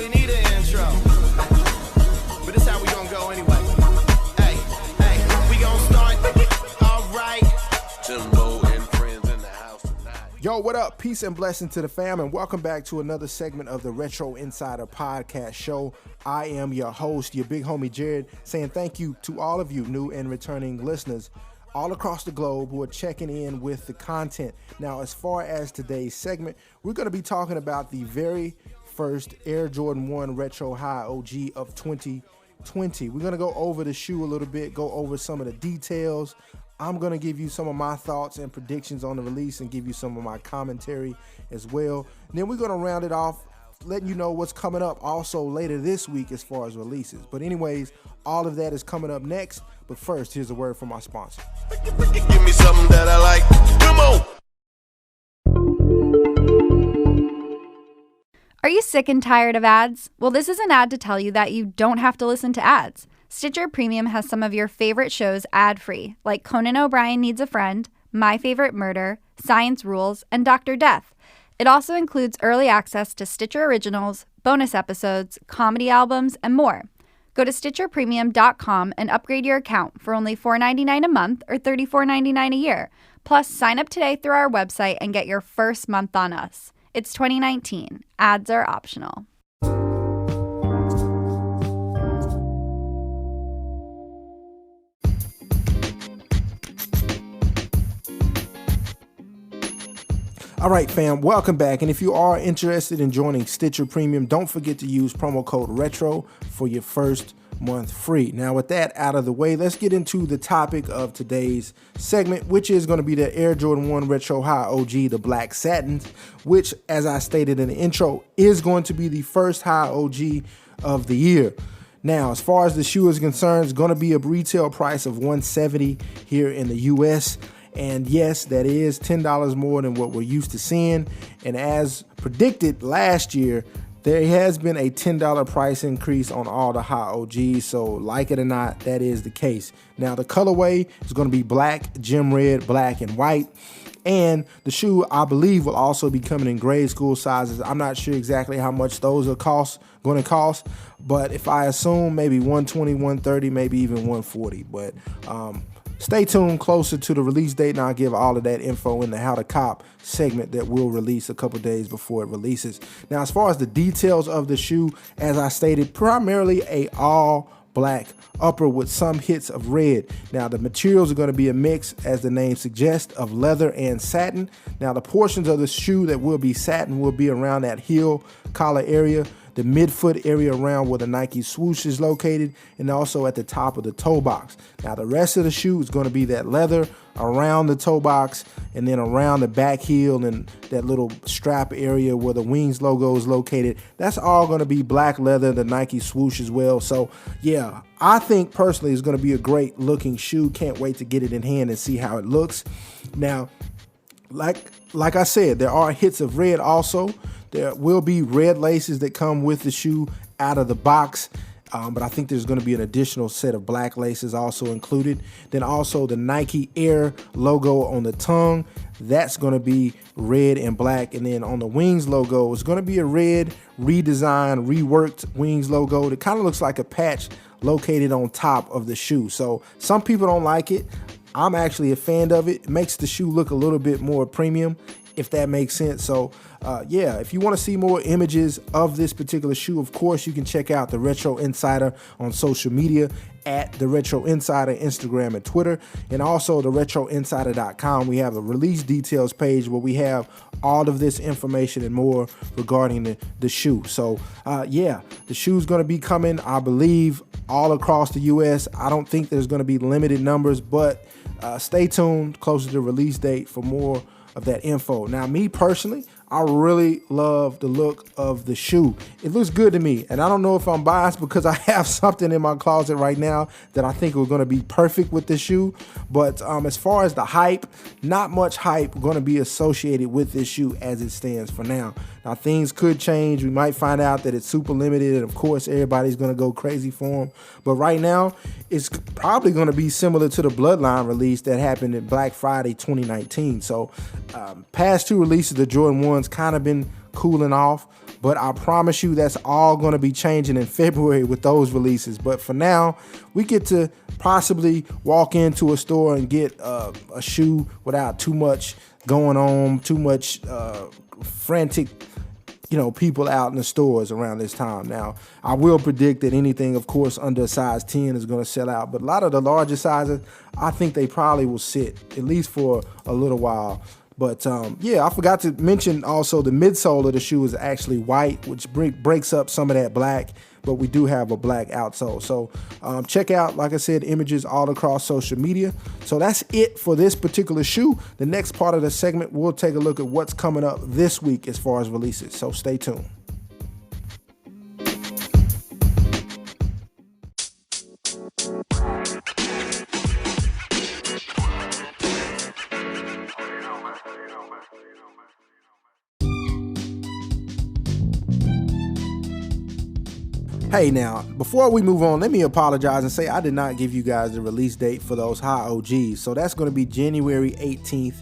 really need an intro. But this how we gonna go anyway. Hey, we gonna start. All right. Jimbo and friends in the house tonight. Yo, what up? Peace and blessing to the fam, and welcome back to another segment of the Retro Insider Podcast Show. I am your host, your big homie Jared, saying thank you to all of you new and returning listeners all across the globe who are checking in with the content. Now, as far as today's segment, we're going to be talking about the very first Air Jordan 1 Retro High OG of 2020. We're going to go over the shoe a little bit, go over some of the details. I'm going to give you some of my thoughts and predictions on the release and give you some of my commentary as well. And then we're going to round it off, letting you know what's coming up also later this week as far as releases. But anyways, all of that is coming up next. But first, here's a word from our sponsor. Give me something that I like. Come on. Are you sick and tired of ads? Well, this is an ad to tell you that you don't have to listen to ads. Stitcher Premium has some of your favorite shows ad-free, like Conan O'Brien Needs a Friend, My Favorite Murder, Science Rules, and Dr. Death. It also includes early access to Stitcher Originals, bonus episodes, comedy albums, and more. Go to StitcherPremium.com and upgrade your account for only $4.99 a month or $34.99 a year. Plus, sign up today through our website and get your first month on us. It's 2019. Ads are optional. All right, fam, welcome back. And if you are interested in joining Stitcher Premium, don't forget to use promo code RETRO for your first month free. Now, with that out of the way, let's get into the topic of today's segment, which is going to be the Air Jordan 1 Retro High OG, the Black Satin, which, as I stated in the intro, is going to be the first High OG of the year. Now, as far as the shoe is concerned, it's going to be a retail price of $170 here in the U.S., and yes, that is $10 more than what we're used to seeing. And as predicted last year, there has been a $10 price increase on all the high OGs. So like it or not, that is the case. Now, the colorway is going to be black, gem red, black, and white. And the shoe, I believe, will also be coming in grade school sizes. I'm not sure exactly how much those are going to cost. But if I assume maybe 120, 130, maybe even 140. But stay tuned closer to the release date, and I'll give all of that info in the How to Cop segment that will release a couple days before it releases. Now, as far as the details of the shoe, as I stated, primarily a all black upper with some hits of red. Now, the materials are going to be a mix, as the name suggests, of leather and satin. Now, the portions of the shoe that will be satin will be around that heel collar area, the midfoot area around where the Nike swoosh is located, and also at the top of the toe box. Now, the rest of the shoe is going to be that leather around the toe box and then around the back heel and that little strap area where the Wings logo is located. That's all going to be black leather, the Nike swoosh as well. So, yeah, I think personally it's going to be a great looking shoe. Can't wait to get it in hand and see how it looks. Now, like I said, there are hits of red also. There will be red laces that come with the shoe out of the box, but I think there's going to be an additional set of black laces also included. Then also the Nike Air logo on the tongue, that's going to be red and black. And then on the Wings logo, it's going to be a red, redesigned, reworked Wings logo that kind of looks like a patch located on top of the shoe. So some people don't like it. I'm actually a fan of it. It makes the shoe look a little bit more premium, if that makes sense. So yeah, if you want to see more images of this particular shoe, of course, you can check out the Retro Insider on social media at the Retro Insider, Instagram and Twitter, and also the retroinsider.com. We have a release details page where we have all of this information and more regarding the shoe. So yeah, the shoe's going to be coming, I believe, all across the US. I don't think there's going to be limited numbers, but stay tuned closer to the release date for more of that info. Now, me personally, I really love the look of the shoe. It looks good to me, and I don't know if I'm biased because I have something in my closet right now that I think are going to be perfect with the shoe. But as far as the hype, not much hype going to be associated with this shoe as it stands for now. Now, things could change. We might find out that it's super limited, and of course, everybody's going to go crazy for them. But right now, it's probably going to be similar to the Bloodline release that happened at Black Friday 2019. So past two releases, the Jordan 1's kind of been cooling off. But I promise you that's all going to be changing in February with those releases. But for now, we get to possibly walk into a store and get a shoe without too much going on, too much frantic people out in the stores around this time. Now, I will predict that anything, of course, under a size 10 is going to sell out. But a lot of the larger sizes, I think they probably will sit, at least for a little while. But I forgot to mention also the midsole of the shoe is actually white, which breaks up some of that black. But we do have a black outsole. So check out, like I said, images all across social media. So that's it for this particular shoe. The next part of the segment, we'll take a look at what's coming up this week as far as releases. So stay tuned. Hey, now, before we move on, let me apologize and say I did not give you guys the release date for those high OGs. So that's going to be January 18th,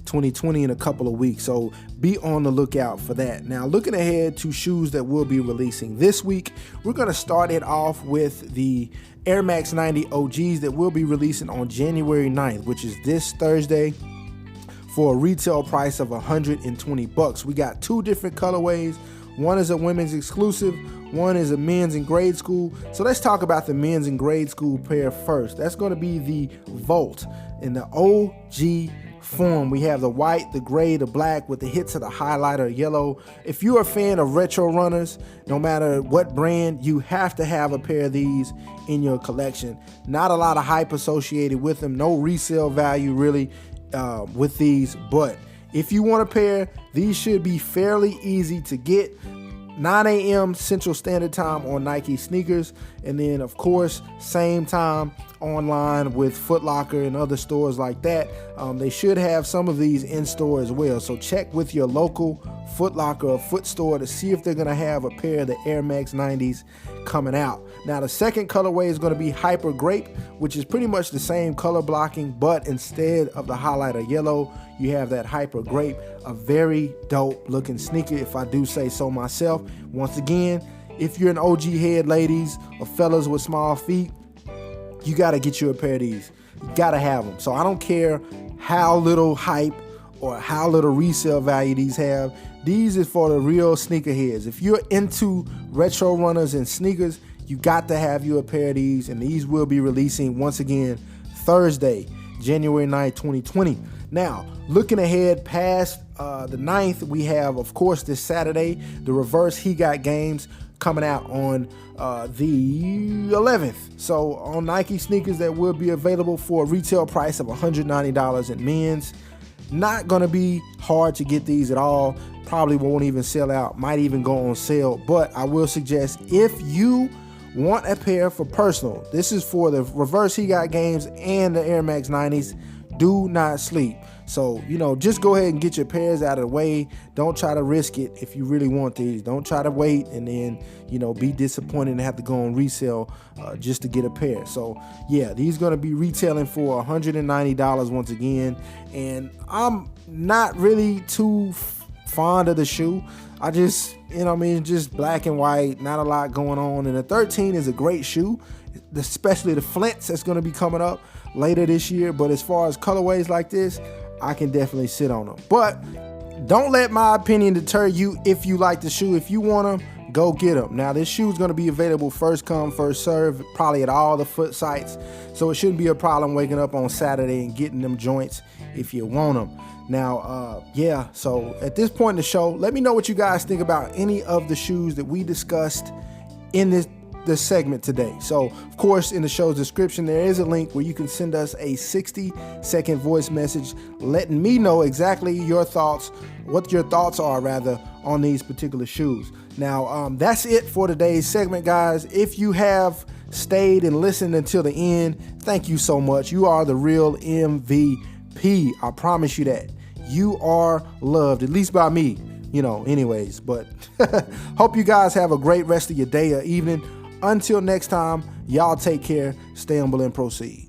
2020 in a couple of weeks. So be on the lookout for that. Now, looking ahead to shoes that we'll be releasing this week, we're going to start it off with the Air Max 90 OGs that we'll be releasing on January 9th, which is this Thursday, for a retail price of $120. We got two different colorways. One is a women's exclusive, one is a men's in grade school. So let's talk about the men's in grade school pair first. That's going to be the Volt in the OG form. We have the white, the gray, the black with the hits of the highlighter yellow. If you're a fan of retro runners, no matter what brand, you have to have a pair of these in your collection. Not a lot of hype associated with them, no resale value really with these, but if you want a pair, these should be fairly easy to get. 9 a.m. Central Standard Time on Nike sneakers, and then of course same time online with Foot Locker and other stores like that. They should have some of these in store as well, so check with your local Foot Locker or foot store to see if they're going to have a pair of the Air Max 90s coming out. Now the second colorway is going to be Hyper Grape, which is pretty much the same color blocking, but instead of the highlighter yellow, you have that Hyper Grape, a very dope looking sneaker if I do say so myself. Once again, if you're an OG head, ladies or fellas with small feet, you got to get you a pair of these. You got to have them. So I don't care how little hype or how little resale value these have. These is for the real sneakerheads. If you're into retro runners and sneakers, you got to have you a pair of these, and these will be releasing once again Thursday, January 9th, 2020. Now, looking ahead past the 9th, we have, of course, this Saturday, the Reverse He Got Games coming out on the 11th. So on Nike sneakers that will be available for a retail price of $190 in men's. Not going to be hard to get these at all. Probably won't even sell out. Might even go on sale. But I will suggest if you want a pair for personal, this is for the Reverse He Got Games and the Air Max 90s. Do not sleep. So, just go ahead and get your pairs out of the way. Don't try to risk it if you really want these. Don't try to wait and then, be disappointed and have to go on resale just to get a pair. So, yeah, these going to be retailing for $190 once again. And I'm not really too fond of the shoe. I just, just black and white, not a lot going on. And the 13 is a great shoe, especially the Flints that's going to be coming up later this year. But as far as colorways like this, I can definitely sit on them. But don't let my opinion deter you if you like the shoe. If you want them, go get them. Now, this shoe is going to be available first come, first serve, probably at all the foot sites. So it shouldn't be a problem waking up on Saturday and getting them joints if you want them. Now, so at this point in the show, let me know what you guys think about any of the shoes that we discussed in this segment today. So, of course, in the show's description, there is a link where you can send us a 60-second voice message letting me know exactly what your thoughts are, on these particular shoes. Now, that's it for today's segment, guys. If you have stayed and listened until the end, thank you so much. You are the real MVP. I promise you that. You are loved, at least by me, anyways. But hope you guys have a great rest of your day or evening. Until next time, y'all take care, stay humble and proceed.